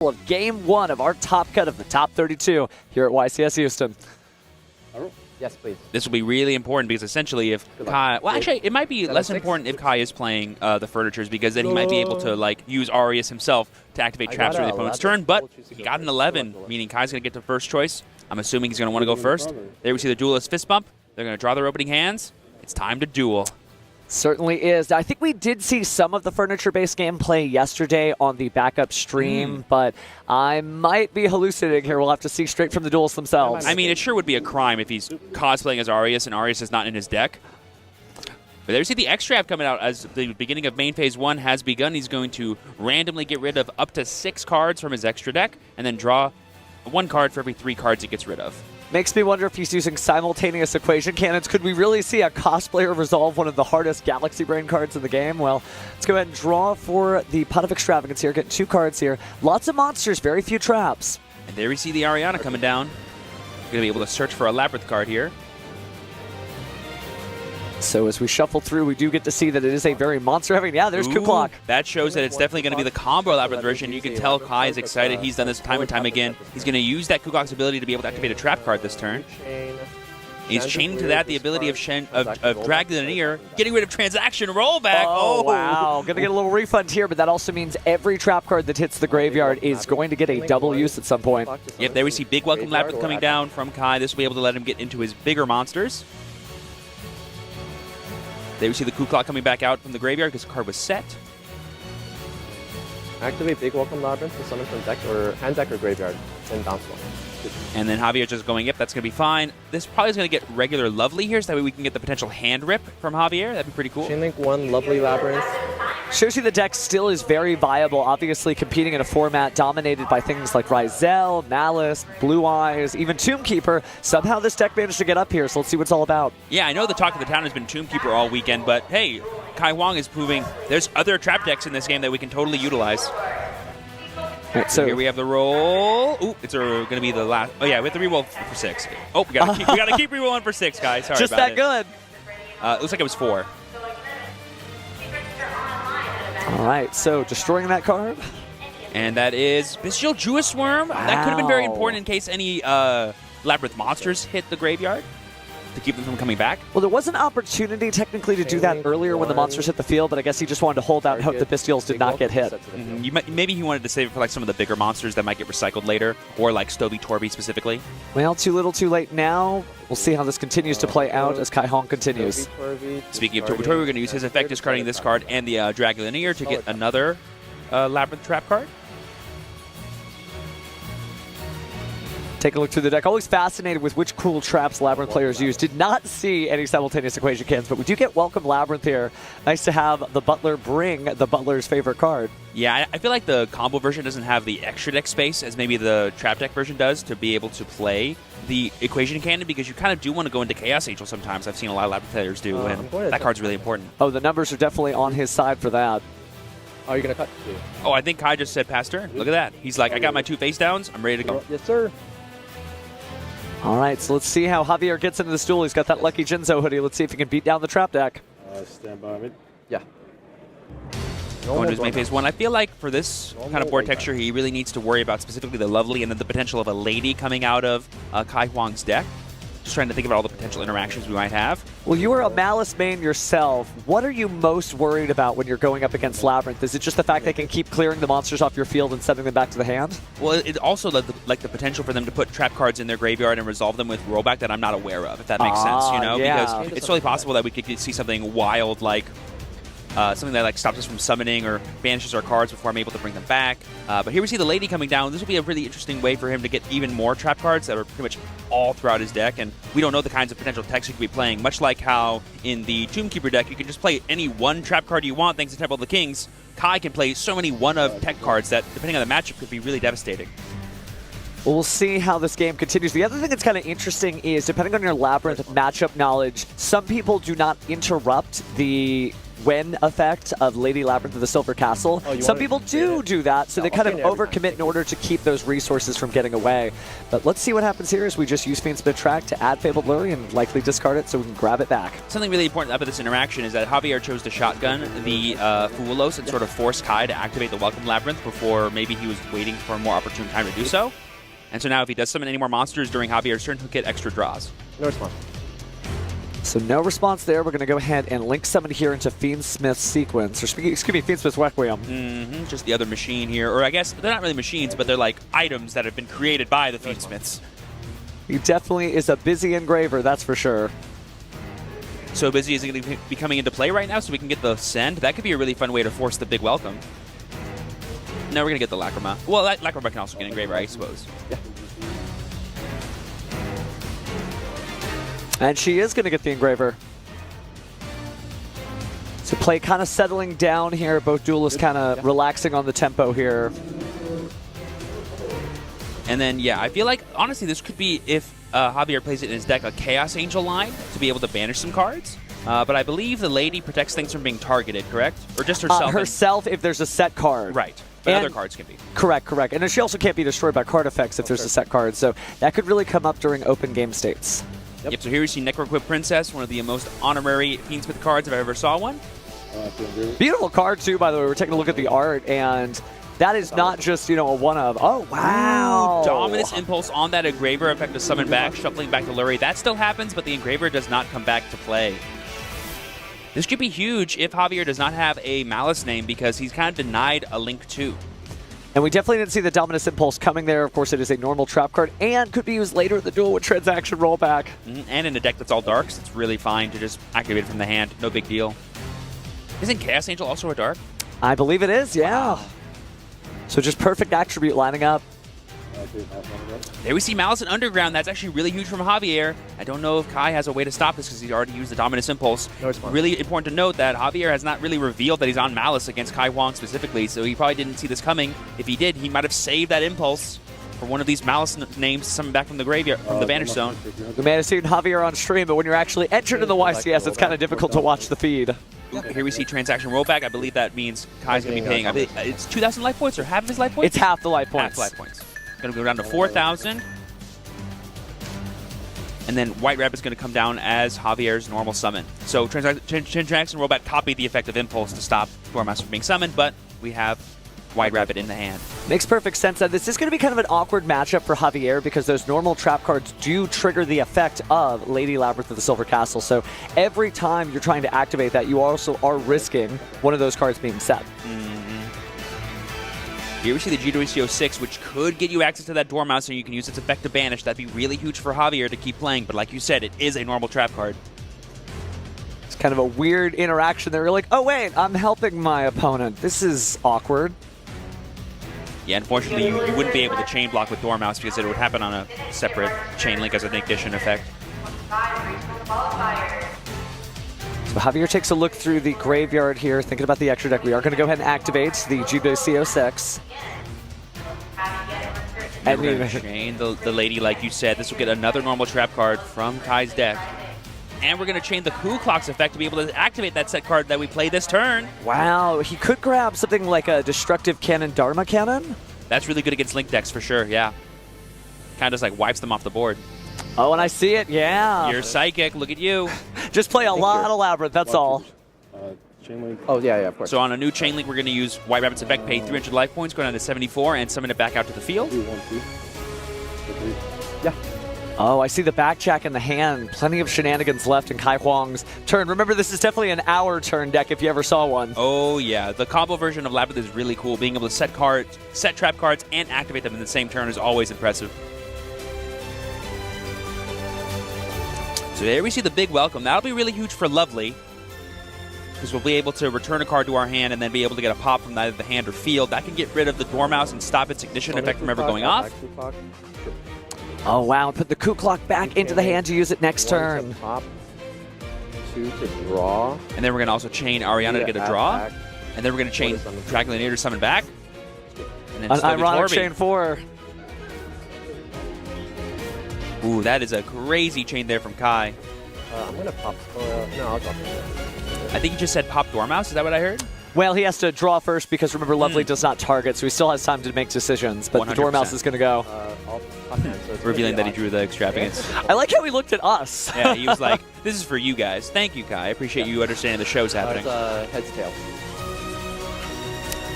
Of game one of our top cut of the top 32 here at YCS Houston. Yes, please. This will be really important because essentially if Kai... Well, actually, it might be less important if Kai is playing the Furnitures because then he might be able to like use Arius himself to activate traps for the opponent's turn, but he got an 11, meaning Kai's going to get the first choice. I'm assuming he's going to want to go first. There we see the Duelist Fist Bump. They're going to draw their opening hands. It's time to duel. Certainly is. I think we did see some of the furniture-based gameplay yesterday on the backup stream, but I might be hallucinating here. We'll have to see straight from the duels themselves. I mean, it sure would be a crime if he's cosplaying as Arius and Arius is not in his deck. But there you see the X-Trap coming out as the beginning of main phase 1 has begun. He's going to randomly get rid of up to 6 cards from his extra deck and then draw 1 card for every 3 cards he gets rid of. Makes me wonder if he's using simultaneous equation cannons. Could we really see a cosplayer resolve one of the hardest Galaxy Brain cards in the game? Well, let's go ahead and draw for the Pot of Extravagance here. Get 2 cards here. Lots of monsters, very few traps. And there we see the Ariana coming down. Going to be able to search for a Labyrinth card here. So as we shuffle through, we do get to see that it is a very monster-heavy. Yeah, there's Kuklok. That shows that it's definitely going to be the combo Labyrinth version. You can tell Kai is excited. He's done this time and time again. He's going to use that Kuklok's ability to be able to activate a trap card this turn. He's chaining to that the ability of Dragoneer, getting rid of Transaction Rollback. Oh, wow. Going to get a little refund here, but that also means every trap card that hits the graveyard is going to get a double use at some point. Yep, there we see Big Welcome Labyrinth coming down from Kai. This will be able to let him get into his bigger monsters. There we see the Kuklok coming back out from the graveyard because the card was set. Activate Big Welcome Labyrinth to summon from deck or hand deck or graveyard, then bounce one. And then Javier just going, yep, that's going to be fine. This probably is going to get regular Lovely here, so that way we can get the potential hand rip from Javier. That'd be pretty cool. Chainlink 1, Lovely Labyrinth. Shows you the deck still is very viable, obviously competing in a format dominated by things like Ryzel, Malice, Blue Eyes, even Tombkeeper. Somehow this deck managed to get up here, so let's see what it's all about. Yeah, I know the talk of the town has been Tombkeeper all weekend, but hey, Kai Huang is proving there's other trap decks in this game that we can totally utilize. Right, so here we have the roll. Ooh, it's going to be the last. Oh yeah, we have to reroll for 6. Oh, we got to keep rerolling for 6, guys. Sorry just about that it. good. It looks like it was 4. All right, so destroying that card. And that is Bestial Jewess Worm. Wow. That could have been very important in case any Labyrinth monsters hit the graveyard to keep them from coming back. Well, there was an opportunity technically to do that earlier when the monsters hit the field, but I guess he just wanted to hold out and hope the Bestials did not get hit. Maybe he wanted to save it for like some of the bigger monsters that might get recycled later, or like Stovey Torby specifically. Well, too little too late now. We'll see how this continues to play out as Kai Hong continues. Speaking of Torby Torby, we're going to use his effect discarding this card and the Dragoneer to get another Labyrinth trap card. Take a look through the deck. Always fascinated with which cool traps Labyrinth players use. Did not see any simultaneous equation cans, but we do get Welcome Labyrinth here. Nice to have the Butler bring the Butler's favorite card. Yeah, I feel like the combo version doesn't have the extra deck space as maybe the trap deck version does to be able to play the equation cannon, because you kind of do want to go into Chaos Angel sometimes. I've seen a lot of Labyrinth players do, and that card's really important. Oh, the numbers are definitely on his side for that. Oh, you're going to cut? Oh, I think Kai just said pass turn. Look at that. He's like, I got my 2 face downs. I'm ready to go. Yes, sir. All right, so let's see how Javier gets into this duel. He's got that Lucky Jinzo hoodie. Let's see if he can beat down the trap deck. Stand by me. Yeah. Going to his main phase 1. I feel like for this kind of board texture, he really needs to worry about specifically the Lovely and then the potential of a Lady coming out of Kai Huang's deck. Just trying to think about all the potential interactions we might have. Well, you are a Malice main yourself. What are you most worried about when you're going up against Labyrinth? Is it just the fact they can keep clearing the monsters off your field and sending them back to the hand? Well, it also like the potential for them to put trap cards in their graveyard and resolve them with rollback that I'm not aware of, if that makes sense, you know? Yeah. Because it's really possible that we could see something wild like something that like stops us from summoning or banishes our cards before I'm able to bring them back. But here we see the Lady coming down. This will be a really interesting way for him to get even more trap cards that are pretty much all throughout his deck, and we don't know the kinds of potential techs he could be playing, much like how in the Tombkeeper deck you can just play any one trap card you want thanks to Temple of the Kings. Kai can play so many one-of tech cards that, depending on the matchup, could be really devastating. Well, we'll see how this game continues. The other thing that's kind of interesting is, depending on your Labyrinth matchup knowledge, some people do not interrupt the when effect of Lady Labyrinth of the Silver Castle. Oh, Some people do that, so they kind of overcommit in order to keep those resources from getting away. But let's see what happens here as we just use FIENDSMITH track to add Fabled Lure and likely discard it so we can grab it back. Something really important about this interaction is that Javier chose to shotgun the Fuelos and sort of force Kai to activate the Welcome Labyrinth before maybe he was waiting for a more opportune time to do so. And so now if he does summon any more monsters during Javier's turn, he'll get extra draws. No response. So no response there. We're going to go ahead and link summon here into FIENDSMITH's sequence. Or excuse me, FIENDSMITH's Requiem. Just the other machine here. Or I guess they're not really machines, but they're like items that have been created by the FIENDSMITHs. He definitely is a busy engraver, that's for sure. So busy is going to be coming into play right now so we can get the send. That could be a really fun way to force the big welcome. No, we're going to get the Lacrima. Well, Lacrima can also get engraver, I suppose. Yeah. And she is going to get the engraver. So play kind of settling down here. Both duelists kind of relaxing on the tempo here. And then, yeah, I feel like, honestly, this could be, if Javier plays it in his deck, a Chaos Angel line to be able to banish some cards. But I believe the lady protects things from being targeted, correct? Or just herself? Herself if there's a set card. Right. But other cards can be. Correct. And she also can't be destroyed by card effects if there's a set card. So that could really come up during open game states. Yep, so here we see Necroquip Princess, one of the most honorary FIENDSMITH cards if I ever saw one. Beautiful card, too, by the way. We're taking a look at the art, and that is not just, a one-of. Oh, wow. Ooh, Dominus Impulse on that engraver, effect to summon back, shuffling back to Lurie. That still happens, but the engraver does not come back to play. This could be huge if Javier does not have a Malice name because he's kind of denied a Link 2. And we definitely didn't see the Dominus Impulse coming there. Of course, it is a normal trap card and could be used later in the duel with Transaction Rollback. And in a deck that's all darks, it's really fine to just activate it from the hand. No big deal. Isn't Chaos Angel also a dark? I believe it is, yeah. Wow. So just perfect attribute lining up. There we see Malice and Underground. That's actually really huge from Javier. I don't know if Kai has a way to stop this because he's already used the Dominus Impulse. No response. Really important to note that Javier has not really revealed that he's on Malice against Kai Huang specifically, so he probably didn't see this coming. If he did, he might have saved that Impulse for one of these Malice names summoned back from the graveyard, from the Banish Zone. We may have seen Javier on stream, but when you're actually entered in the YCS, it's kind of difficult to watch the feed. Here we see Transaction Rollback. I believe that means Kai's going to be paying, I believe, it's 2,000 life points or half of his life points? It's half the life points. Half life points. Going to go down to 4,000. And then White Rabbit's going to come down as Javier's normal summon. So Transaction Rollback copied the effect of Impulse to stop Dormouse from being summoned, but we have White Rabbit in the hand. Makes perfect sense that this is going to be kind of an awkward matchup for Javier because those normal trap cards do trigger the effect of Lady Labyrinth of the Silver Castle. So every time you're trying to activate that, you also are risking one of those cards being set. Here we see the GWCO 6, which could get you access to that Dormouse and you can use its effect to banish. That'd be really huge for Javier to keep playing, but like you said, it is a normal trap card. It's kind of a weird interaction there. You're like, oh wait, I'm helping my opponent. This is awkward. Yeah, unfortunately, you wouldn't be able to chain block with Dormouse because it would happen on a separate chain link as an ignition effect. So Javier takes a look through the graveyard here, thinking about the extra deck. We are going to go ahead and activate the GWCO6. And we're going to chain the lady, like you said. This will get another normal trap card from Kai's deck. And we're going to chain the Coup Clock's effect to be able to activate that set card that we play this turn. Wow, he could grab something like a Destructive Cannon, Dharma Cannon? That's really good against Link decks for sure, yeah. Kind of just like wipes them off the board. Oh, and I see it, yeah. You're psychic, look at you. Just play a lot of Labyrinth, that's all. Chain link. Oh, yeah, of course. So on a new chain link, we're going to use White Rabbit's effect, pay 300 life points, go down to 74, and summon it back out to the field. Yeah. Oh, I see the backjack in the hand. Plenty of shenanigans left in Kai Huang's turn. Remember, this is definitely an hour turn deck if you ever saw one. Oh, yeah. The combo version of Labyrinth is really cool. Being able to set trap cards and activate them in the same turn is always impressive. So there we see the big welcome. That'll be really huge for Lovely, because we'll be able to return a card to our hand and then be able to get a pop from either the hand or field. That can get rid of the Dormouse and stop its ignition effect from ever going off. Oh, wow. Put the Coup Clock back into the hand to use it next turn. Pop, 2 to draw. And then we're going to also chain Ariana to get a draw. Back. And then we're going to chain Draculator to summon back. And then an ironic chain 4. Ooh, that is a crazy chain there from Kai. I'm going to pop. No, I'll drop it. I think you just said pop Dormouse. Is that what I heard? Well, he has to draw first because, remember, Lovely does not target, so he still has time to make decisions. But the 100%. Dormouse is going to go. All top hand, so it's Revealing that pretty he drew the extravagance. I like how he looked at us. Yeah, he was like, this is for you guys. Thank you, Kai. I appreciate you understanding the show's happening. It's heads tails.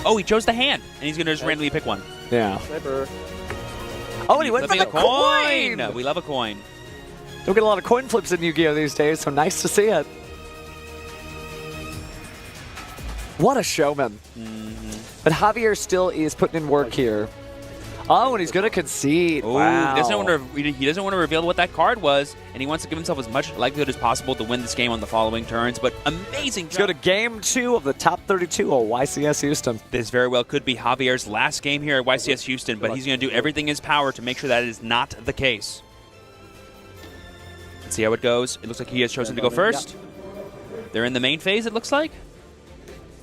Oh, he chose the hand, and he's going to just randomly pick one. Yeah. Sniper. Oh, and he went for the coin! We love a coin. Don't get a lot of coin flips in Yu-Gi-Oh! These days, so nice to see it. What a showman. But Javier still is putting in work here. Oh, and he's going to concede. Ooh, Wow. he doesn't want to reveal what that card was, and he wants to give himself as much likelihood as possible to win this game on the following turns. But amazing Let's go to game 2 of the top 32 of YCS Houston. This very well could be Javier's last game here at YCS Houston, but he's going to do everything in his power to make sure that is not the case. Let's see how it goes. It looks like he has chosen to go first. They're in the main phase, it looks like.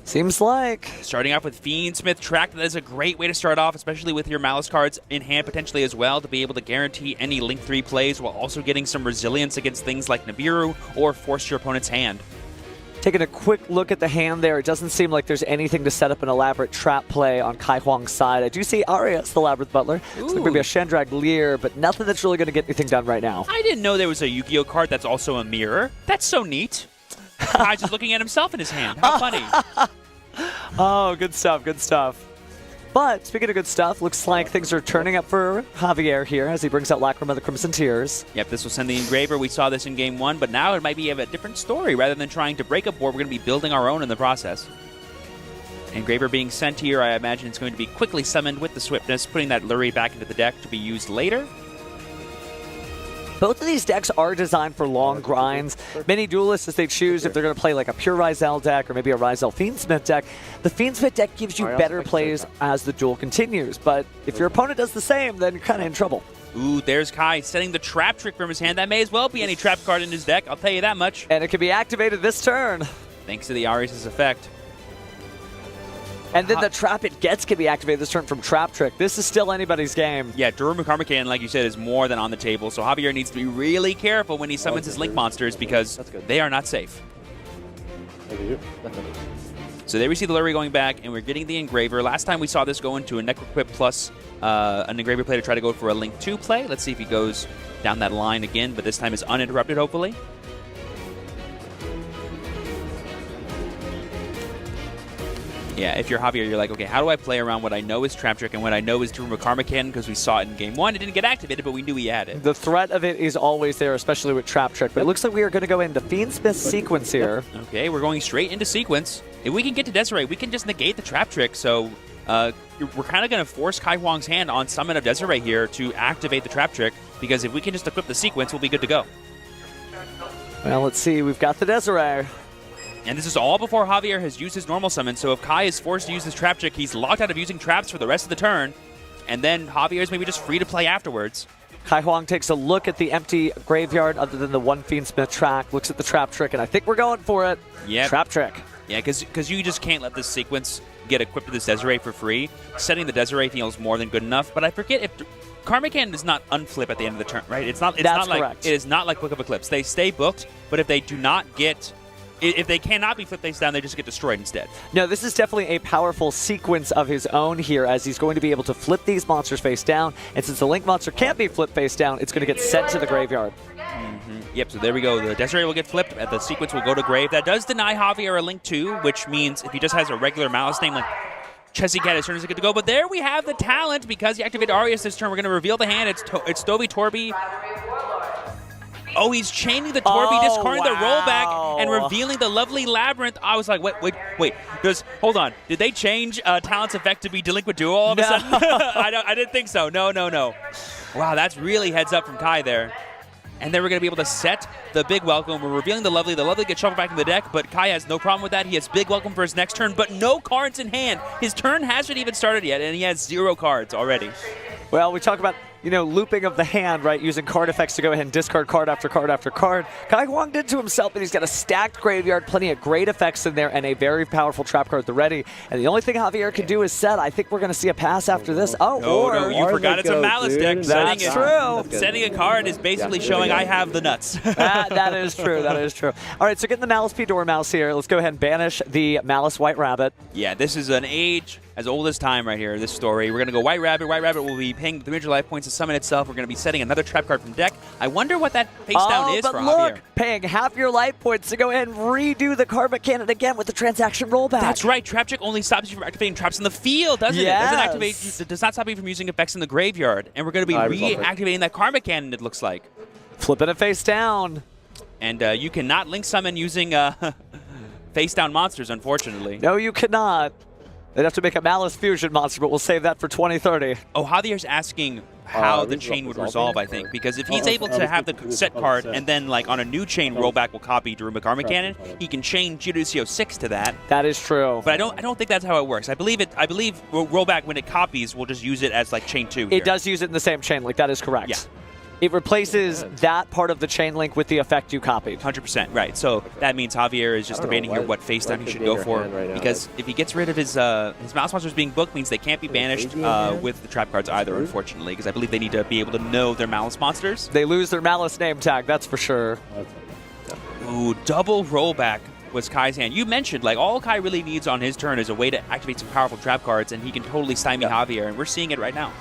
Seems like. Starting off with FIENDSMITH track, that is a great way to start off, especially with your Malice cards in hand potentially as well, to be able to guarantee any Link 3 plays while also getting some resilience against things like Nibiru or force your opponent's hand. Taking a quick look at the hand there, it doesn't seem like there's anything to set up an elaborate trap play on Kai Huang's side. I do see Arias, the Labyrinth Butler. Looks like maybe a Shendrag Lear, but nothing that's really going to get anything done right now. I didn't know there was a Yu-Gi-Oh card that's also a mirror. That's so neat. Kai's just looking at himself in his hand. How funny. Oh, good stuff, good stuff. But speaking of good stuff, looks like things are turning up for Javier here as he brings out Lacrima the Crimson Tears. Yep, this will send the Engraver. We saw this in Game 1, but now it might be a different story. Rather than trying to break a board, we're going to be building our own in the process. Engraver being sent here, I imagine it's going to be quickly summoned with the Swiftness, putting that Lurry back into the deck to be used later. Both of these decks are designed for long grinds. Many duelists, as they choose, if they're going to play like a pure Ryzel deck or maybe a Ryzel FIENDSMITH deck, the FIENDSMITH deck gives you better plays as the duel continues. But if your opponent does the same, then you're kind of in trouble. Ooh, there's Kai setting the Trap Trick from his hand. That may as well be any trap card in his deck, I'll tell you that much. And it can be activated this turn. Thanks to the Arias' effect. And then the trap it gets can be activated this turn from Trap Trick. This is still anybody's game. Yeah, Durham Karmakan, like you said, is more than on the table, so Javier needs to be really careful when he summons his Link monsters because they are not safe. So there we see the Lurry going back, and we're getting the Engraver. Last time we saw this go into a Necroquip plus an Engraver play to try to go for a Link 2 play. Let's see if he goes down that line again, but this time is uninterrupted, hopefully. Yeah, if you're Javier, you're like, okay, how do I play around what I know is Trap Trick and what I know is Durham Karmakan, because we saw it in Game 1. It didn't get activated, but we knew he had it. The threat of it is always there, especially with Trap Trick. But it looks like we are going to go into FIENDSMITH sequence here. Okay, we're going straight into sequence. If we can get to Desiree, we can just negate the Trap Trick. So we're kind of going to force Kai Huang's hand on Summon of Desiree here to activate the Trap Trick, because if we can just equip the sequence, we'll be good to go. Well, let's see. We've got the Desiree. And this is all before Javier has used his normal summon, so if Kai is forced to use this Trap Trick, he's locked out of using traps for the rest of the turn, and then Javier is maybe just free to play afterwards. Kai Huang takes a look at the empty graveyard other than the one FIENDSMITH track, looks at the Trap Trick, and I think we're going for it. Yep. Trap Trick. Yeah, because you just can't let this sequence get equipped with this Desiree for free. Setting the Desiree feels more than good enough, but I forget if Karmakan does not unflip at the end of the turn, right? It's not That's like correct. It is not like Book of Eclipse. They stay booked, but if they do not get... If they cannot be flipped face down, they just get destroyed instead. No, this is definitely a powerful sequence of his own here, as he's going to be able to flip these monsters face down. And since the Link monster can't be flipped face down, it's going to get sent to the graveyard. Yep, so there we go. The Desiree will get flipped, and the sequence will go to grave. That does deny Javier a Link 2, which means if he just has a regular Malice name like Chessy Cat, his turn is good to go. But there we have the talent, because he activated Arias this turn. We're going to reveal the hand. It's Stovey Torby. Oh, he's chaining the Torby, discarding the rollback, and revealing the lovely Labyrinth. I was like, wait. Hold on. Did they change Talent's effect to be Delinquent Duo all of a sudden? I didn't think so. No. Wow, that's really heads up from Kai there. And then we're going to be able to set the Big Welcome. We're revealing the Lovely. The Lovely gets shuffled back in the deck, but Kai has no problem with that. He has Big Welcome for his next turn, but no cards in hand. His turn hasn't even started yet, and he has 0 cards already. Well, we talk about looping of the hand, right, using card effects to go ahead and discard card after card after card. Kai Huang did to himself, but he's got a stacked graveyard, plenty of great effects in there, and a very powerful trap card at the ready. And the only thing Javier can do is set. I think we're going to see a pass after this. Oh, no, you forgot it's a Malice deck. That's true. Setting a card is basically showing I have the nuts. That is true. That is true. All right, so getting the Malice P Dormouse here. Let's go ahead and banish the Malice White Rabbit. Yeah, this is an age as old as time right here, this story. We're going to go White Rabbit. White Rabbit will be paying the major life points to summon itself. We're going to be setting another trap card from deck. I wonder what that face down is for Javier. Paying half your life points to go ahead and redo the card mechanic again with the transaction rollback. That's right. Trap Check only stops you from activating traps in the field, doesn't it? It does not stop you from using effects in the graveyard. And we're going to be reactivating that card mechanic, it looks like. Flipping it face down. And you cannot link summon using face down monsters, unfortunately. No, you cannot. They'd have to make a Malice Fusion monster, but we'll save that for 2030. Oh, Javier's asking how the chain would resolve, I think. Because if he's able to have the set card and then, like, on a new chain, rollback will copy Daruma Karma Cannon, he can chain Judicial 6 to that. That is true. But I don't think that's how it works. I believe rollback, when it copies, will just use it as, like, chain 2 here. It does use it in the same chain link. That is correct. Yeah. It replaces that part of the chain link with the effect you copied. 100%, right. So that means Javier is just debating here what face down he should go for. Because if he gets rid of his Malice monsters being booked, means they can't be banished with the trap cards either, unfortunately. Because I believe they need to be able to know their Malice monsters. They lose their Malice name tag, that's for sure. Ooh, double rollback was Kai's hand. You mentioned, like, all Kai really needs on his turn is a way to activate some powerful trap cards, and he can totally stymie Javier, and we're seeing it right now.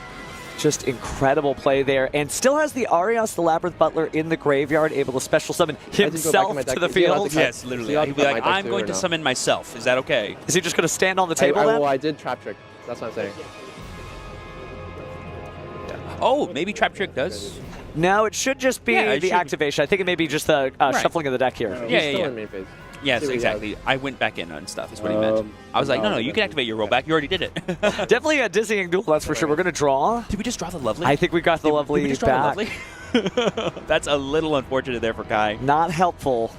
Just incredible play there, and still has the Arias, the Labyrinth Butler, in the graveyard, able to special summon himself to the field. Yes, literally. He'd be like, I'm going to summon myself. Is that okay? Is he just going to stand on the table then? Well, I did Trap Trick. That's what I'm saying. Oh, maybe Trap Trick does? No, it should just be the activation. I think it may be just the shuffling of the deck here. Yeah. Yes, exactly. I went back in on stuff, is what he meant. I was like, no, you can activate your rollback. You already did it. Definitely a dizzying duel, that's for sure. We're going to draw. Did we just draw the Lovely? I think we got the Lovely did we just back. Draw the Lovely? That's a little unfortunate there for Kai. Not helpful.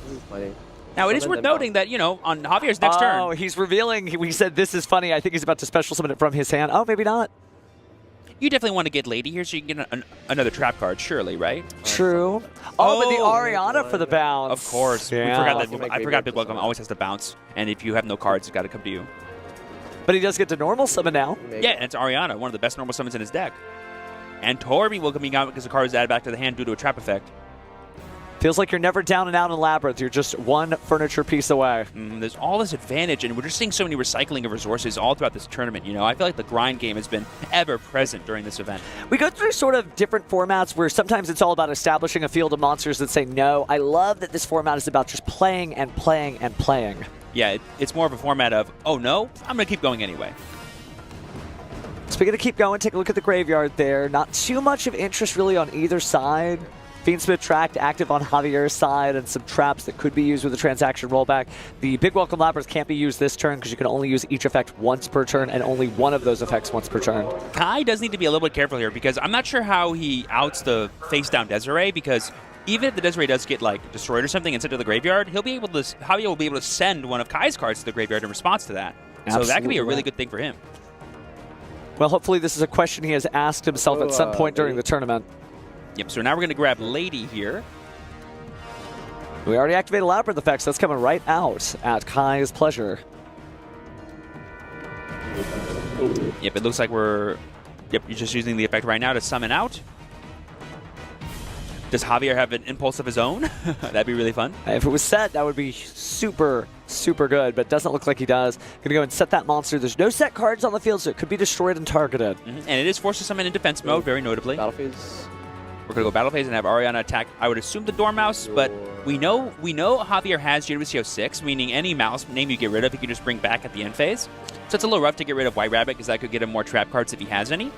This is funny. Now, it is worth noting that, on Javier's next turn. Oh, he's revealing. We said this is funny. I think he's about to special summon it from his hand. Oh, maybe not. You definitely want to get Lady here so you can get another trap card, surely, right? True. Oh, but the Ariana for the bounce. Of course. Yeah. I forgot Big Welcome always has to bounce, and if you have no cards, it's got to come to you. But he does get to normal summon now. Yeah, and it's Ariana, one of the best normal summons in his deck. And Torby will coming out because the card is added back to the hand due to a trap effect. Feels like you're never down and out in Labyrinth. You're just one furniture piece away. There's all this advantage, and we're just seeing so many recycling of resources all throughout this tournament. I feel like the grind game has been ever present during this event. We go through sort of different formats where sometimes it's all about establishing a field of monsters that say no. I love that this format is about just playing and playing and playing. Yeah, it's more of a format of, oh no, I'm going to keep going anyway. So we're going to keep going. Take a look at the graveyard there. Not too much of interest really on either side. FIENDSMITH tracked active on Javier's side and some traps that could be used with a transaction rollback. The Big Welcome Labyrinth can't be used this turn because you can only use each effect once per turn and only one of those effects once per turn. Kai does need to be a little bit careful here because I'm not sure how he outs the face down Desiree, because even if the Desiree does get like destroyed or something and sent to the graveyard, Javier will be able to send one of Kai's cards to the graveyard in response to that. Absolutely. So that could be a really good thing for him. Well, hopefully this is a question he has asked himself at some point during the tournament. Yep, so now we're going to grab Lady here. We already activated Labyrinth effects. That's coming right out at Kai's pleasure. Yep, it looks like you're just using the effect right now to summon out. Does Javier have an impulse of his own? That'd be really fun. If it was set, that would be super, super good, but it doesn't look like he does. Going to go and set that monster. There's no set cards on the field, so it could be destroyed and targeted. And it is forced to summon in defense mode, very notably. Battle phase. We're going to go battle phase and have Ariana attack, I would assume, the Dormouse, but we know Javier has Judicial 6, meaning any mouse name you get rid of, he can just bring back at the end phase. So it's a little rough to get rid of White Rabbit, because that could get him more trap cards if he has any.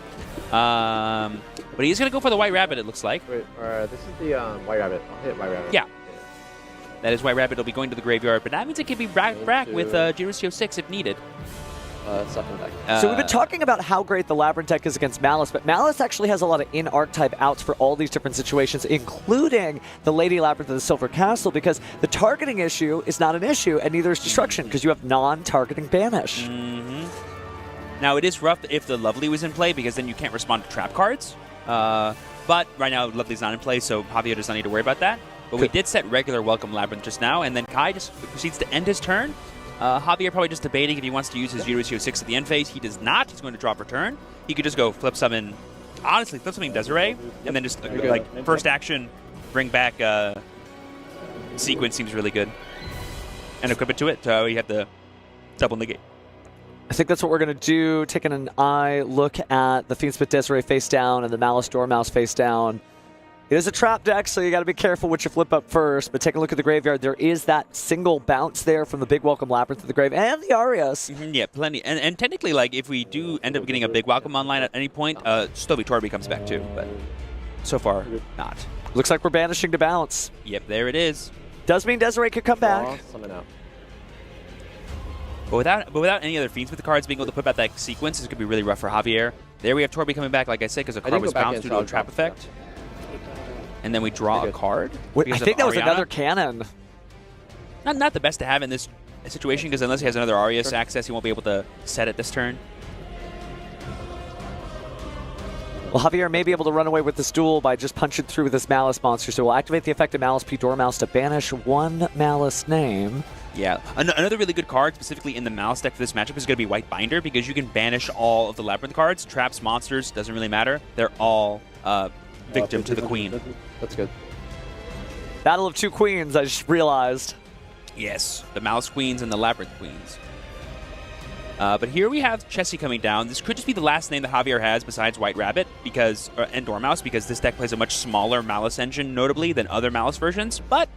But he's going to go for the White Rabbit, it looks like. Wait, this is the White Rabbit. I'll hit White Rabbit. Yeah. That is White Rabbit. It'll be going to the graveyard, but that means it can be back with Judicial 6 if needed. So we've been talking about how great the Labyrinth deck is against Malice, but Malice actually has a lot of in-archetype outs for all these different situations, including the Lady Labyrinth of the Silver Castle, because the targeting issue is not an issue, and neither is destruction, because you have non-targeting banish. Now, it is rough if the Lovely was in play, because then you can't respond to trap cards. But right now, Lovely's not in play, so Javier does not need to worry about that. But we did set regular Welcome Labyrinth just now, and then Kai just proceeds to end his turn. Javier probably just debating if he wants to use his GWCO6 at the end phase. He does not. He's going to drop return. He could just go flip summon, honestly, flip summon Desiree, and then just, like, first action, bring back Sequence seems really good. And equip it to it, so you have the double negate. I think that's what we're going to do, taking an eye look at the Fiendsmith Desiree face down and the Malice Dormouse face down. It is a trap deck, so you got to be careful what you flip up first, but take a look at the graveyard. There is that single bounce there from the big Welcome Labyrinth to the grave, and the Arias. Yeah, plenty. And technically, like, if we do end up getting a big Welcome online at any point, Stovey Torby comes back too, but so far, not. Looks like we're banishing to bounce. Yep, there it is. Does mean Desiree could come back. Summon out. But without any other Fiendsmith cards being able to put back that sequence, this could be really rough for Javier. There we have Torby coming back, like I said, because a card was bounced due to a trap effect. And then we draw a card. I think that was another cannon. Not the best to have in this situation, because unless he has another Arias access, he won't be able to set it this turn. Well, Javier may be able to run away with this duel by just punching through with this Malice monster, so we'll activate the effect of Malice P. Dormouse to banish one Malice name. Yeah, another really good card, specifically in the Malice deck for this matchup, is going to be White Binder, because you can banish all of the Labyrinth cards. Traps, monsters, doesn't really matter. They're all victim to the Queen. That's good. Battle of two queens, I just realized. Yes, the Malice Queens and the Labyrinth Queens. But here we have Chessie coming down. This could just be the last name that Javier has besides White Rabbit and Dormouse, because this deck plays a much smaller Malice engine, notably, than other Malice versions. But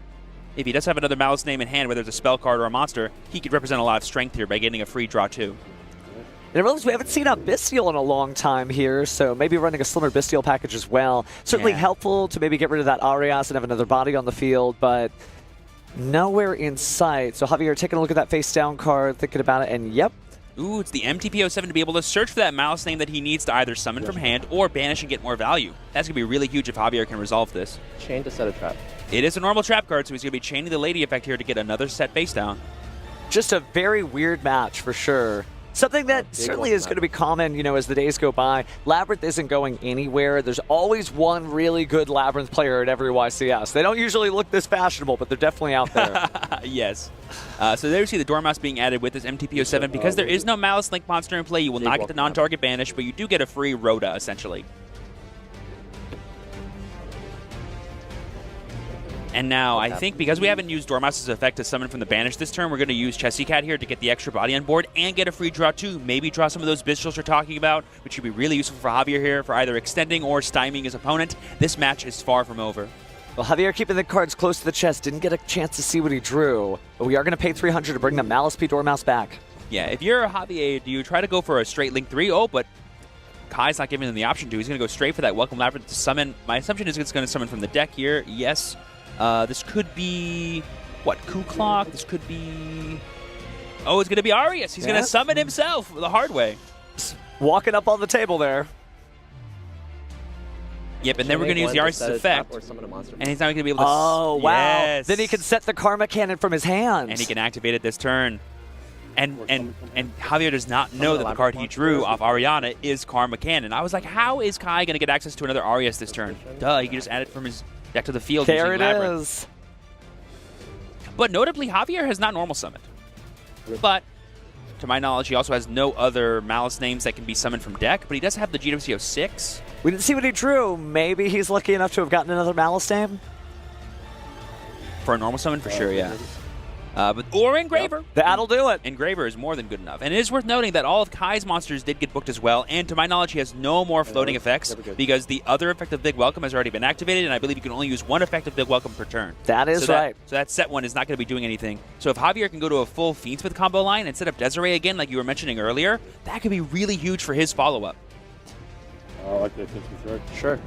if he does have another Malice name in hand, whether it's a spell card or a monster, he could represent a lot of strength here by getting a free draw too. And I realize we haven't seen a Bystial in a long time here, so maybe running a slimmer Bystial package as well. Certainly helpful to maybe get rid of that Arias and have another body on the field, but nowhere in sight. So Javier taking a look at that face down card, thinking about it, and yep. Ooh, it's the MTP07 to be able to search for that Malice name that he needs to either summon from hand or banish and get more value. That's going to be really huge if Javier can resolve this. Chain to set a trap. It is a normal trap card, so he's going to be chaining the Lady effect here to get another set face down. Just a very weird match for sure. Something that certainly is going to be common, you know, as the days go by. Labyrinth isn't going anywhere. There's always one really good Labyrinth player at every YCS. They don't usually look this fashionable, but they're definitely out there. Yes. So there you see the Dormouse being added with this MTP07. Because there is no Malice Link monster in play, you will not get the non-target banish, but you do get a free Rhoda, essentially. And now, I think because we haven't used Dormouse's effect to summon from the banish this turn, we're going to use Chessie Cat here to get the extra body on board and get a free draw too. Maybe draw some of those Bystials you're talking about, which would be really useful for Javier here for either extending or stymieing his opponent. This match is far from over. Well, Javier keeping the cards close to the chest, didn't get a chance to see what he drew, but we are going to pay $300 to bring the Malice P. Dormouse back. Yeah, if you're a Javier, do you try to go for a straight Link 3? Oh, but Kai's not giving him the option to. He's going to go straight for that Welcome Labyrinth to summon. My assumption is it's going to summon from the deck here. Yes. This could be, what, Ku-Klok? This could be, oh, it's going to be Arias. He's going to summon himself the hard way. Just walking up on the table there. Yep, and then we're going to use the Arias' effect. And he's not going to be able to... Oh, wow. Yes. Then he can set the Karma Cannon from his hands. And he can activate it this turn. And Javier does not know that the card he drew off Ariana is Karma Cannon. I was like, how is Kai going to get access to another Arias this turn? Duh, he can just add it from his deck to the field. There it is. But notably, Javier has not normal summoned. But, to my knowledge, he also has no other Malice names that can be summoned from deck, but he does have the GWCO6. We didn't see what he drew. Maybe he's lucky enough to have gotten another Malice name? For a normal summon, for sure, yeah. Or Engraver. Yep. That'll do it. Engraver is more than good enough. And it is worth noting that all of Kai's monsters did get booked as well, and to my knowledge, he has no more floating effects because the other effect of Big Welcome has already been activated, and I believe you can only use one effect of Big Welcome per turn. That is right. So that set one is not going to be doing anything. So if Javier can go to a full Fiendsmith combo line and set up Desiree again, like you were mentioning earlier, that could be really huge for his follow-up. I like that. Sure.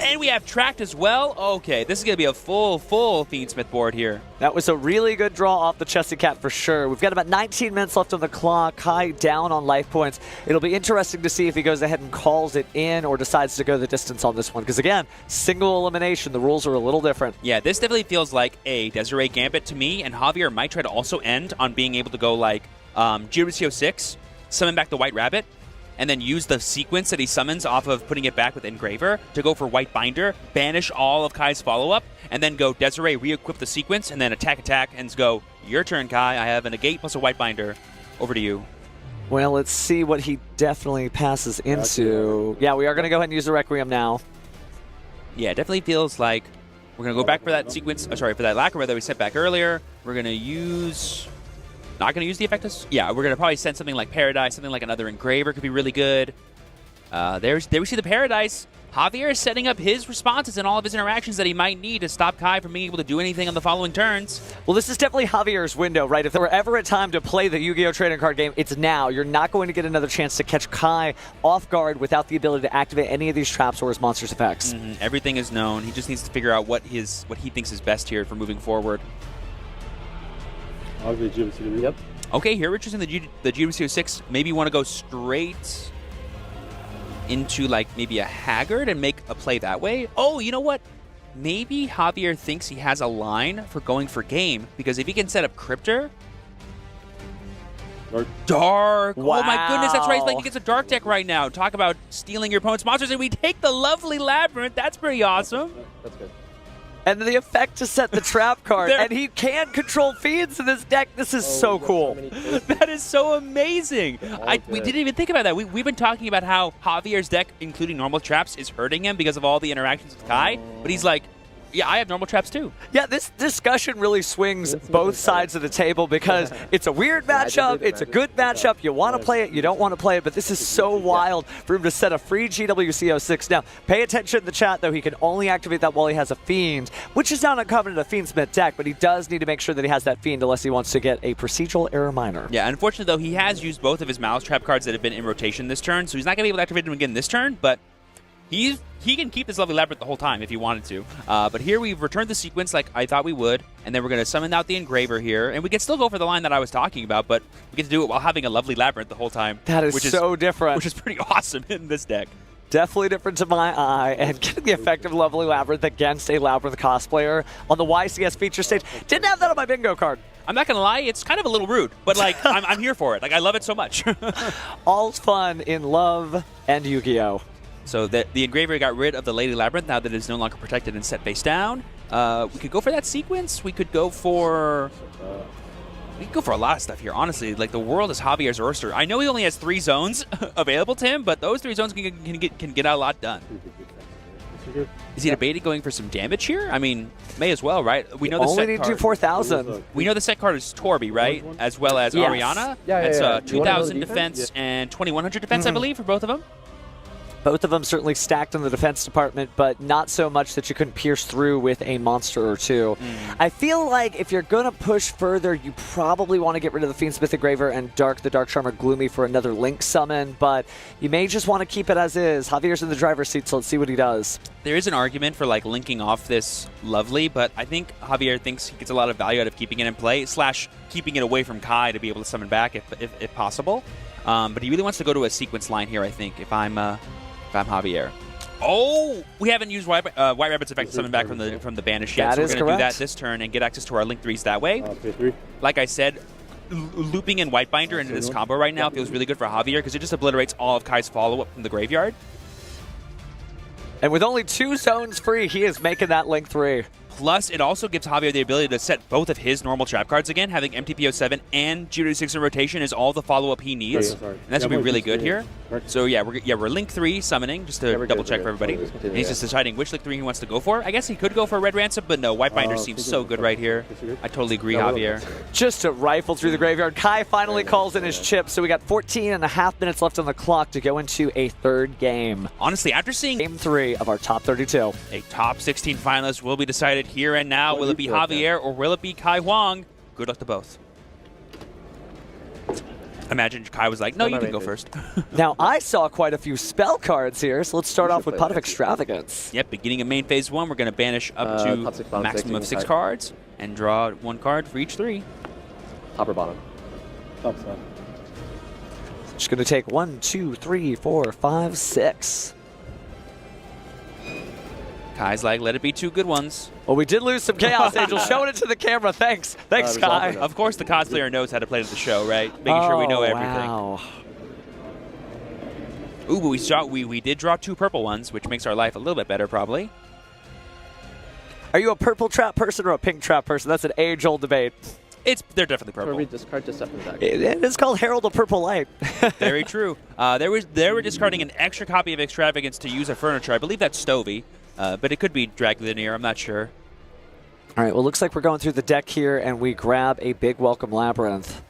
And we have tracked as well. Okay, this is going to be a full Fiendsmith board here. That was a really good draw off the Chessie Cat for sure. We've got about 19 minutes left on the clock. Kai down on life points. It'll be interesting to see if he goes ahead and calls it in or decides to go the distance on this one. Because again, single elimination. The rules are a little different. Yeah, this definitely feels like a Desiree Gambit to me. And Javier might try to also end on being able to go like GWCO6, summon back the White Rabbit, and then use the sequence that he summons off of putting it back with Engraver to go for White Binder, banish all of Kai's follow-up, and then go Desiree, re-equip the sequence, and then attack, and go, your turn, Kai. I have a negate plus a White Binder. Over to you. Well, let's see what he definitely passes into. Yeah, we are going to go ahead and use the Requiem now. Yeah, it definitely feels like we're going to go back for that sequence, for that Lacquer that we set back earlier. We're going to use... Not going to use the Effectus? Yeah, we're going to probably send something like Paradise, something like another Engraver could be really good. There we see the Paradise. Javier is setting up his responses and all of his interactions that he might need to stop Kai from being able to do anything on the following turns. Well, this is definitely Javier's window, right? If there were ever a time to play the Yu-Gi-Oh! Trading card game, it's now. You're not going to get another chance to catch Kai off guard without the ability to activate any of these traps or his monster's effects. Everything is known. He just needs to figure out what he thinks is best here for moving forward. Yep. Okay, here we're choosing the GWC06. Maybe you want to go straight into like maybe a Haggard and make a play that way. Oh, you know what? Maybe Javier thinks he has a line for going for game, because if he can set up Cryptor... Dark. Wow. Oh my goodness, that's right. He's like, he gets a dark deck right now. Talk about stealing your opponent's monsters, and we take the lovely Labyrinth. That's pretty awesome. That's good. And the effect to set the trap card. And he can control Fiends in this deck. This is so cool. That is so amazing. We didn't even think about that. We've been talking about how Javier's deck, including normal traps, is hurting him because of all the interactions with Kai. But he's like, yeah, I have normal traps too. Yeah, this discussion really swings both sides of the table, because it's a weird matchup, it's a good matchup, you want to play it, you don't want to play it, but this is so wild for him to set a free GWC06. Now, pay attention in the chat, though, he can only activate that while he has a Fiend, which is not uncommon in a Fiendsmith deck, but he does need to make sure that he has that Fiend unless he wants to get a procedural error minor. Yeah, unfortunately, though, he has used both of his Malice trap cards that have been in rotation this turn, so he's not going to be able to activate them again this turn, but he can keep this lovely Labyrinth the whole time if he wanted to. But here we've returned the sequence like I thought we would, and then we're going to summon out the Engraver here, and we can still go for the line that I was talking about, but we get to do it while having a lovely Labyrinth the whole time. That is so different. Which is pretty awesome in this deck. Definitely different to my eye, and getting the effective lovely Labyrinth against a Labyrinth cosplayer on the YCS feature stage. Didn't have that on my bingo card. I'm not going to lie, it's kind of a little rude, but like I'm here for it. Like, I love it so much. All's fun in love and Yu-Gi-Oh! So the Engraver got rid of the Lady Labyrinth now that it is no longer protected and set face down. We could go for that sequence. We could go for a lot of stuff here, honestly. Like, the world is Javier's oyster. I know he only has 3 zones available to him, but those 3 zones can get a lot done. Is he debating going for some damage here? I mean, may as well, right? We know the only need to do 4,000. We know the set card is Torby, right? As well as Ariana. It's 2,000 defense and 2,100 defense, I believe, for both of them. Both of them certainly stacked in the defense department, but not so much that you couldn't pierce through with a monster or two. I feel like if you're going to push further, you probably want to get rid of the Fiendsmith Engraver and Dark the Dark Charmer Gloomy for another Link summon, but you may just want to keep it as is. Javier's in the driver's seat, so let's see what he does. There is an argument for like linking off this lovely, but I think Javier thinks he gets a lot of value out of keeping it in play, / keeping it away from Kai to be able to summon back if possible. But he really wants to go to a sequence line here, I think, if I'm Javier. Oh, we haven't used White Rabbit's effect to summon back from the banish yet, so we're going to do that this turn and get access to our Link 3s that way. Like I said, looping in White Binder into this combo right now feels really good for Javier because it just obliterates all of Kai's follow-up from the graveyard. And with only 2 zones free, he is making that Link 3. Plus, it also gives Javier the ability to set both of his normal trap cards again. Having MTPO7 and GW6 in rotation is all the follow-up he needs. And that's going to be really good here. So yeah, we're Link 3 summoning, just to double-check for everybody. And he's just deciding which Link 3 he wants to go for. I guess he could go for a Red Ransom, but no, White Binder seems so good right here. I totally agree, Javier. Just to rifle through the graveyard. Kai finally calls in his chip, so we got 14.5 minutes left on the clock to go into a 3rd game. Honestly, after seeing Game 3 of our top 32. A top 16 finalist will be decided here and now. Will it be Javier or will it be Kai Huang? Good luck to both. Imagine Kai was like, no, you can go first. Now, I saw quite a few spell cards here, so let's start off with Pot of Extravagance. Yep, beginning of main phase 1, we're going to banish up to a maximum of 6 cards and draw 1 card for each 3. Top or bottom? Top side. Just going to take 1, 2, 3, 4, 5, 6. Kai's like, let it be 2 good ones. Well, we did lose some Chaos Angel. Showing it to the camera. Thanks, Kai. Of course, the cosplayer knows how to play the show, right? Making sure we know everything. Wow. Ooh, but we did draw 2 purple ones, which makes our life a little bit better, probably. Are you a purple trap person or a pink trap person? That's an age-old debate. They're definitely purple. Or we discard just from deck. It is called Herald of Purple Light. Very true. They were discarding an extra copy of Extravagance to use a furniture. I believe that's Stovey, but it could be Drag Linear. I'm not sure. All right, well, looks like we're going through the deck here, and we grab a big Welcome Labyrinth.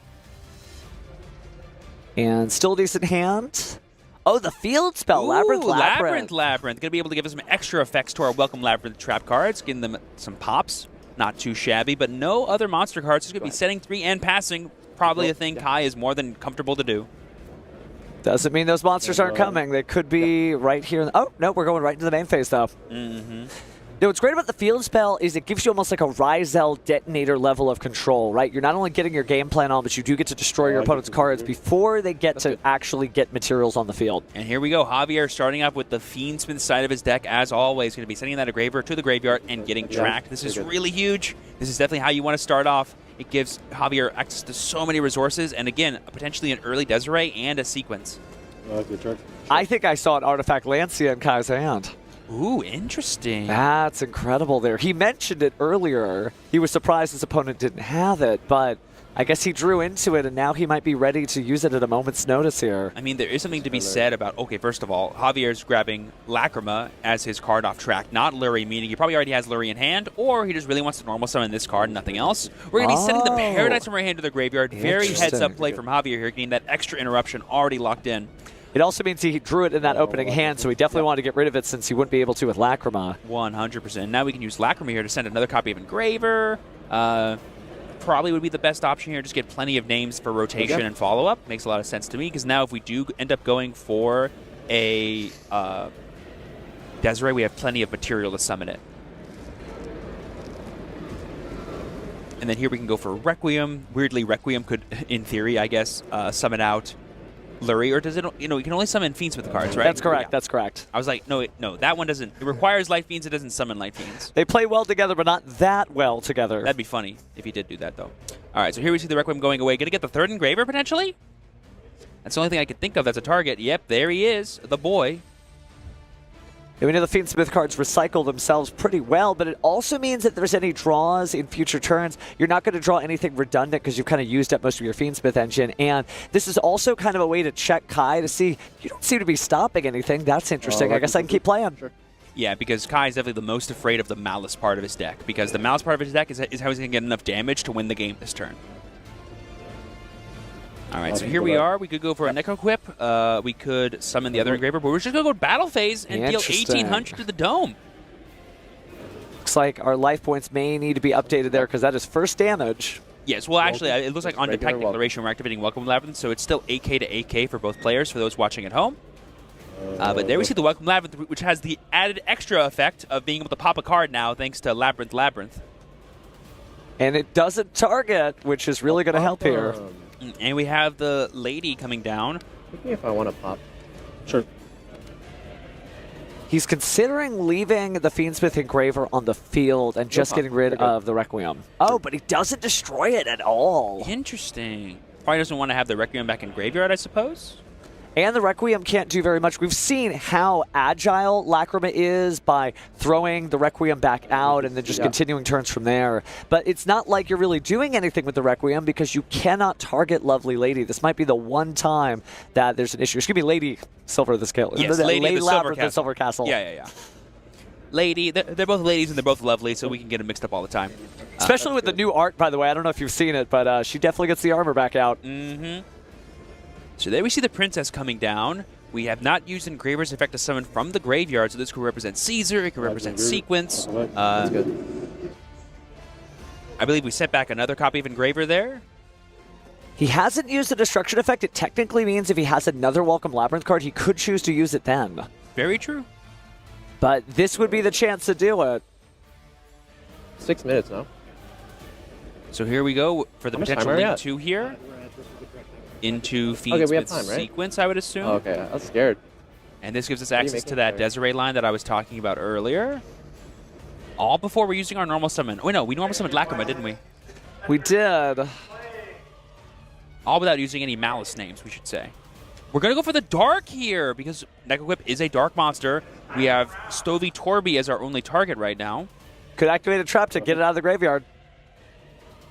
And still a decent hand. Oh, the field spell. Ooh, Labyrinth. Labyrinth. Going to be able to give us some extra effects to our Welcome Labyrinth trap cards, giving them some pops. Not too shabby, but no other monster cards. It's going to be setting 3 and passing. Probably a thing Kai is more than comfortable to do. Doesn't mean those monsters aren't coming. They could be right here. Oh, no, we're going right into the main phase, though. Mm-hmm. Now, what's great about the field spell is it gives you almost like a Ryzel detonator level of control, right? You're not only getting your game plan on, but you do get to destroy your opponent's cards before they get to actually get materials on the field. And here we go. Javier starting up with the Fiendsmith side of his deck, as always. Going to be sending that Engraver to the graveyard and getting tracked. This is really huge. This is definitely how you want to start off. It gives Javier access to so many resources, and again, potentially an early Desiree and a sequence. I think I saw an Artifact Lancia in Kai's hand. Ooh, interesting. That's incredible there. He mentioned it earlier. He was surprised his opponent didn't have it, but I guess he drew into it, and now he might be ready to use it at a moment's notice here. I mean, there is something to be said about, okay, first of all, Javier's grabbing Lacrima as his card off track, not Lurie, meaning he probably already has Lurie in hand, or he just really wants to normal summon this card and nothing else. We're going to be sending the Paradise from our hand to the graveyard. Very heads-up play from Javier here, getting that extra interruption already locked in. It also means he drew it in that opening hand, so he definitely wanted to get rid of it since he wouldn't be able to with Lacrima. 100%. Now we can use Lacrima here to send another copy of Engraver. Probably would be the best option here. Just get plenty of names for rotation and follow-up. Makes a lot of sense to me, because now if we do end up going for a Desiree, we have plenty of material to summon it. And then here we can go for Requiem. Weirdly, Requiem could, in theory, I guess, summon out Lurie, or does it? You know, you can only summon Fiendsmith cards, right? That's correct. Yeah. That's correct. I was like, no, that one doesn't. It requires Light Fiends. It doesn't summon Light Fiends. They play well together, but not that well together. That'd be funny if he did do that, though. All right, so here we see the Requiem going away. Gonna get the 3rd Engraver potentially. That's the only thing I could think of that's a target. Yep, there he is, the boy. And we know the Fiendsmith cards recycle themselves pretty well, but it also means that if there's any draws in future turns, you're not going to draw anything redundant because you've kind of used up most of your Fiendsmith engine. And this is also kind of a way to check Kai to see, you don't seem to be stopping anything. That's interesting. I guess I can keep playing. Sure. Yeah, because Kai is definitely the most afraid of the Malice part of his deck, because the Malice part of his deck is how he's going to get enough damage to win the game this turn. All right, so here we are. We could go for a Necro Quip. We could summon the other Engraver, but we're just going to go Battle Phase and deal 1,800 to the Dome. Looks like our life points may need to be updated there because that is first damage. Yes, well, actually, it looks like on Detect Declaration, we're activating Welcome Labyrinth, so it's still 8K to 8K for both players, for those watching at home. But there we see the Welcome Labyrinth, which has the added extra effect of being able to pop a card now, thanks to Labyrinth. And it doesn't target, which is really going to help here. And we have the lady coming down. Pick me if I want to pop. Sure. He's considering leaving the Fiendsmith Engraver on the field and just getting rid of the Requiem. Oh, but he doesn't destroy it at all. Interesting. Probably doesn't want to have the Requiem back in graveyard, I suppose. And the Requiem can't do very much. We've seen how agile Lacrima is by throwing the Requiem back out and then just continuing turns from there. But it's not like you're really doing anything with the Requiem because you cannot target Lovely Lady. This might be the one time that there's an issue. Excuse me, Lady Silver the Scale. Yes, Lady the Silver Castle. Yeah. Lady, they're both ladies and they're both lovely, so we can get them mixed up all the time. Especially with the new art, by the way. I don't know if you've seen it, but she definitely gets the armor back out. Mm-hmm. So there we see the Princess coming down. We have not used Engraver's effect to summon from the graveyard, so this could represent Caesar, it could represent Sequence. That's good. I believe we set back another copy of Engraver there. He hasn't used the Destruction effect. It technically means if he has another Welcome Labyrinth card, he could choose to use it then. Very true. But this would be the chance to do it. 6 minutes now. So here we go for the potential Link 2 here. Into Fiendsmith's Sequence, I would assume. Oh, okay, I was scared. And this gives us access to that Desiree line that I was talking about earlier. All before we're using our normal summon. Oh, no, we normal summoned Lacrima, didn't we? We did. All without using any Malice names, we should say. We're going to go for the Dark here because Neko Whip is a Dark monster. We have Stovey Torby as our only target right now. Could activate a trap to get it out of the graveyard.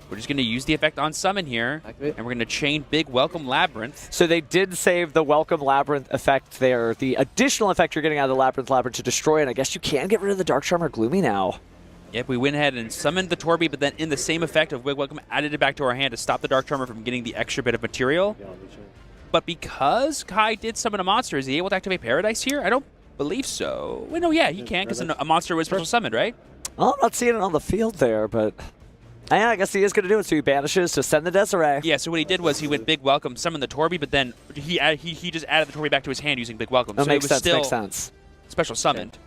We're just going to use the effect on Summon here, Activate. and we're going to chain Big Welcome Labyrinth. So they did save the Welcome Labyrinth effect there. The additional effect you're getting out of the Labyrinth to destroy, and I guess you can get rid of the Dark Charmer Gloomy now. Yep, we went ahead and summoned the Torby, but then in the same effect of Big Welcome, added it back to our hand to stop the Dark Charmer from getting the extra bit of material. But because Kai did summon a monster, is he able to activate Paradise here? I don't believe so. Wait, no, yeah, he can, because a monster was special summoned, right? Well, I'm not seeing it on the field there, but yeah, I guess he is going to do it. So he banishes to send the Desiree. Yeah, so what he did was he went Big Welcome, summoned the Torby, but then he just added the Torby back to his hand using Big Welcome. That so makes it was sense, still makes sense. special summoned.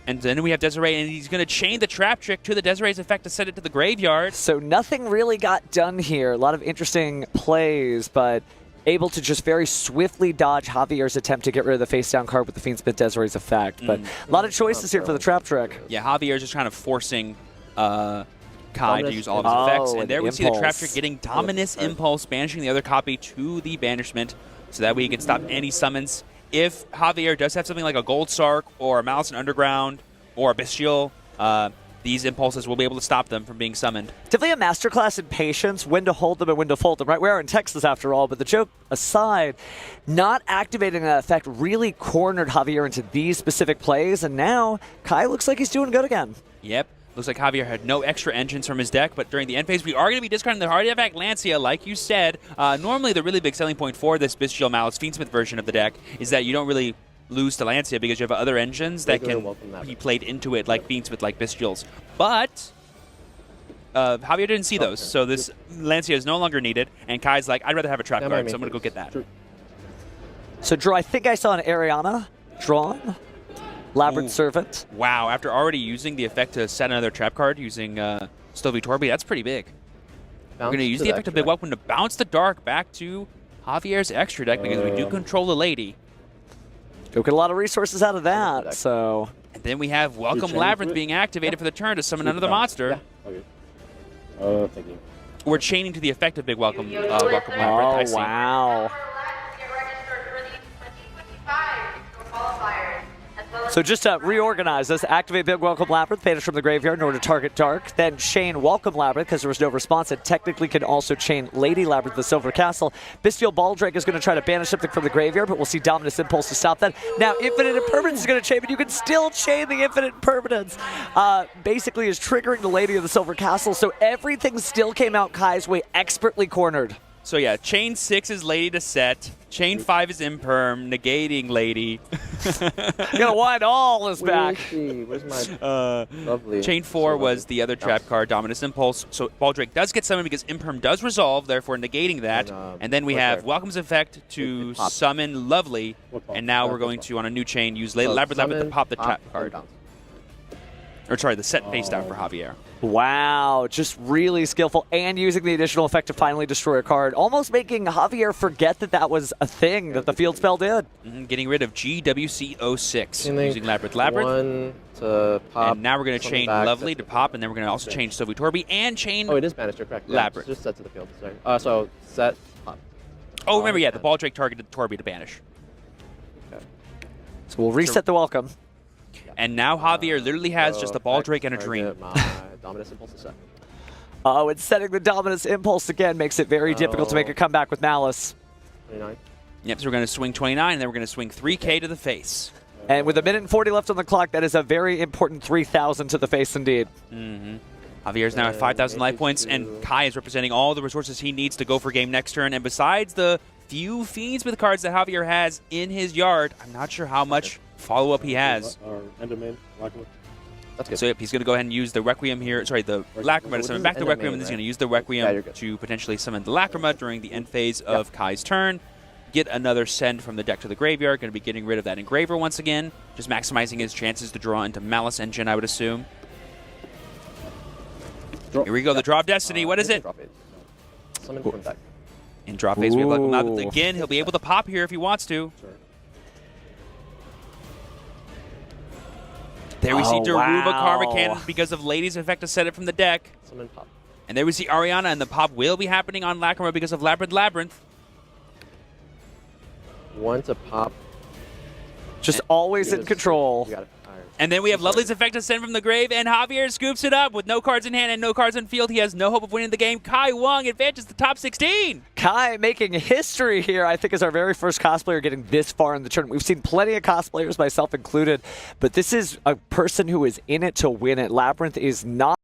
And then we have Desiree, and he's going to chain the Trap Trick to the Desiree's effect to send it to the graveyard. So nothing really got done here. A lot of interesting plays, but able to just very swiftly dodge Javier's attempt to get rid of the face-down card with the Fiendsmith Desiree's effect. But a lot of choices here for the Trap Trick. Yeah, Javier's just kind of forcing Kai to use all of his effects. And there we see the Trap Trick getting Dominus Impulse, banishing the other copy to the banishment, so that way he can stop any summons. If Javier does have something like a Gold Sark or a Malice in Underground or a Bestial, these impulses will be able to stop them from being summoned. Definitely a masterclass in patience, when to hold them and when to fold them, right? We are in Texas after all, but the joke aside, not activating that effect really cornered Javier into these specific plays, and now Kai looks like he's doing good again. Yep. Looks like Javier had no extra engines from his deck, but during the end phase, we are going to be discarding the Artifact Lancia, like you said. Normally, the really big selling point for this Bestial Malice Fiendsmith version of the deck is that you don't really lose to Lancia because you have other engines that can be played into it, like Fiendsmith, like Bestials. But Javier didn't see those, so this Lancia is no longer needed, and Kai's like, I'd rather have a trap card, so I'm going to go get that. So, Drew, I think I saw an Ariana drawn. Labyrinth Servant. Wow, after already using the effect to set another trap card using Stovey Torby, that's pretty big. We're going to use the effect of Big Welcome to bounce the Dark back to Javier's extra deck because we do control the Lady. You'll get a lot of resources out of that, so... And then we have Welcome Labyrinth being activated for the turn to summon another monster. Thank you. We're chaining to the effect of Big Welcome Labyrinth, I see. Wow. So just to reorganize this, activate Big Welcome Labyrinth, banish from the graveyard in order to target Dark, then chain Welcome Labyrinth because there was no response, and technically can also chain Lady Labyrinth, the Silver Castle. Bestial Baldrake is going to try to banish something from the graveyard, but we'll see Dominus Impulse to stop that. Now, Infinite Impermanence is going to chain, but you can still chain the Infinite Impermanence. Basically is triggering the Lady of the Silver Castle, so everything still came out Kai's way, expertly cornered. So yeah, chain 6 is Lady to set, chain 5 is Imperm, negating Lady. You know what? All is back. Where's my lovely... Chain 4 was the other trap card, Dominus Impulse. So Baldrake does get summoned because Imperm does resolve, therefore negating that. And then we have Welcome's effect to summon Lovely. And now we're going to, on a new chain, use Labyrinth to pop the trap card. Or sorry, the set face down for Javier. Wow, just really skillful, and using the additional effect to finally destroy a card, almost making Javier forget that that was a thing that the field spell did. Getting rid of GWC06 using Labyrinth. One to pop. And now we're going to chain Lovely to pop, and then we're going to also chain Stovey Torby and chain... Oh, it is banished, you're correct. Labyrinth. Just set to the field, sorry. So, set, pop. Oh, remember, yeah, the Baldrake targeted Torby to banish. Okay. So we'll reset the welcome. And now Javier literally has just a Baldrake and a Dream. Dominus Impulse is set. Oh, and setting the Dominus Impulse again makes it very difficult to make a comeback with Malice. 29. Yep, so we're going to swing 29, and then we're going to swing 3K to the face. And with 1:40 left on the clock, that is a very important 3,000 to the face indeed. Javier's now at 5,000 life points, and Kai is representing all the resources he needs to go for game next turn. And besides the few Fiendsmith cards that Javier has in his yard, I'm not sure how much follow-up he has. That's good. So yep, he's going to go ahead and use the Requiem here. Sorry, the Lacrima to summon back the Requiem, and he's going to use the Requiem to potentially summon the Lacrima during the end phase of Kai's turn. Get another send from the deck to the graveyard. Going to be getting rid of that Engraver once again. Just maximizing his chances to draw into Malice Engine, I would assume. Here we go, the Draw of Destiny. What is it? Summon from deck. In draw phase, we have Labyrinth again. He'll be able to pop here if he wants to. Sure. There we see Daruba Karma Cannon because of Lady's effect to set it from the deck. Summon pop. And there we see Ariana, and the pop will be happening on Lacrima because of Labyrinth. 1 to pop. Just always in control. You got it. All right. And then we have Lovely's Effect Ascend from the grave, and Javier scoops it up with no cards in hand and no cards on field. He has no hope of winning the game. Kai Wang advances the top 16. Kai making history here, I think, is our very first cosplayer getting this far in the tournament. We've seen plenty of cosplayers, myself included, but this is a person who is in it to win it. Labyrinth is not